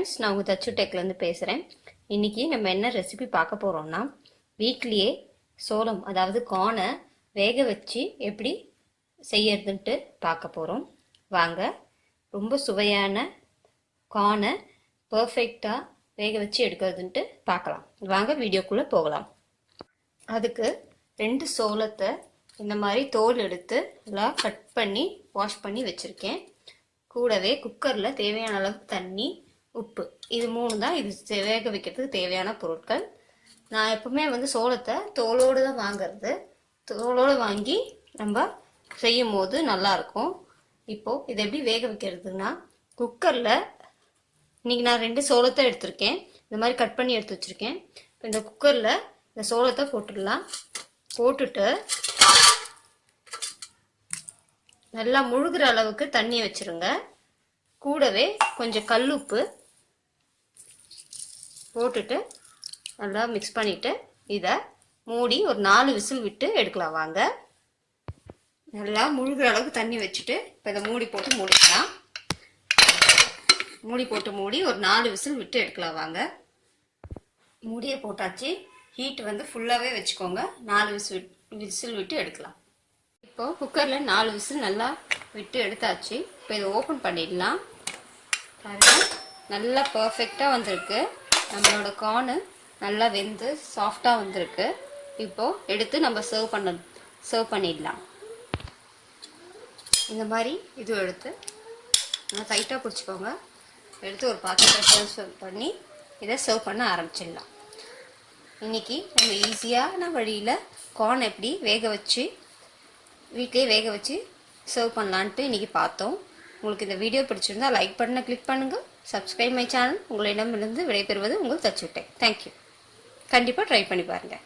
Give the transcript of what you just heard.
Friends, நான் உங்கள் தச்சு டெக்லேருந்து பேசுகிறேன். இன்றைக்கி நம்ம என்ன ரெசிபி பார்க்க போகிறோம்னா, வீட்லேயே சோளம் அதாவது கார்னை வேக வச்சு எப்படி செய்யறதுன்ட்டு பார்க்க போகிறோம். வாங்க, ரொம்ப சுவையான கார்னை பர்ஃபெக்டாக வேக வச்சு எடுக்கிறதுன்ட்டு பார்க்கலாம். வாங்க வீடியோக்குள்ளே போகலாம். அதுக்கு 2 சோளத்தை இந்த மாதிரி தோல் எடுத்து எல்லாம் கட் பண்ணி வாஷ் பண்ணி வச்சுருக்கேன். கூடவே குக்கரில் தேவையான அளவுக்கு தண்ணி, உப்பு, இது 3 தான் இது வேக வைக்கிறதுக்கு தேவையான பொருட்கள். நான் எப்பவுமே சோளத்தை தோலோடு தான் வாங்கிறது. தோலோடு வாங்கி நம்ம செய்யும் போது நல்லாயிருக்கும். இப்போது இதை எப்படி வேக வைக்கிறதுனா, குக்கரில் இன்றைக்கி நான் 2 சோளத்தை எடுத்திருக்கேன். இந்த மாதிரி கட் பண்ணி எடுத்து வச்சுருக்கேன். இப்போ இந்த குக்கரில் இந்த சோளத்தை போட்டுடலாம். போட்டுட்டு நல்லா முழுகிற அளவுக்கு தண்ணி வச்சுருங்க. கூடவே கொஞ்சம் கல்லுப்பு போட்டுட்டு நல்லா மிக்ஸ் பண்ணிவிட்டு இதை மூடி ஒரு 4 விசில் விட்டு எடுக்கலாம். வாங்க, நல்லா முழுகிற அளவுக்கு தண்ணி வச்சுட்டு இப்போ இதை மூடி போட்டு மூடிக்கலாம். மூடி போட்டு மூடி ஒரு 4 விசில் விட்டு எடுக்கலாம். வாங்க, மூடியை போட்டாச்சு. ஹீட் ஃபுல்லாகவே வச்சுக்கோங்க. 4 விசில் விட்டு எடுக்கலாம். இப்போ குக்கரில் 4 விசில் நல்லா விட்டு எடுத்தாச்சு. இப்போ இதை ஓப்பன் பண்ணிடலாம். நல்லா பர்ஃபெக்டாக வந்திருக்கு. நம்மளோட கார்னு நல்லா வெந்து சாஃப்டாக வந்திருக்கு. இப்போது எடுத்து நம்ம சர்வ் பண்ணிடலாம். இந்த மாதிரி இது எடுத்து நல்லா டைட்டாக பிடிச்சிக்கோங்க. எடுத்து ஒரு பாத்திரத்தை ட்ரான்ஸ்ஃபர் பண்ணி இதை சர்வ் பண்ண ஆரம்பிச்சிடலாம். இன்றைக்கி நம்ம ஈஸியான வழியில் கார்ன் எப்படி வீட்டிலே வேக வச்சு சர்வ் பண்ணலான்ட்டு இன்றைக்கி பார்த்தோம். உங்களுக்கு இந்த வீடியோ பிடிச்சிருந்தால் லைக் பட்டனை கிளிக் பண்ணுங்கள். Subscribe my channel. உங்களிடமிருந்து விடைபெறுவது உங்கள் தச்சுட்டேன். தேங்க்யூ. கண்டிப்பாக ட்ரை பண்ணி பாருங்கள்.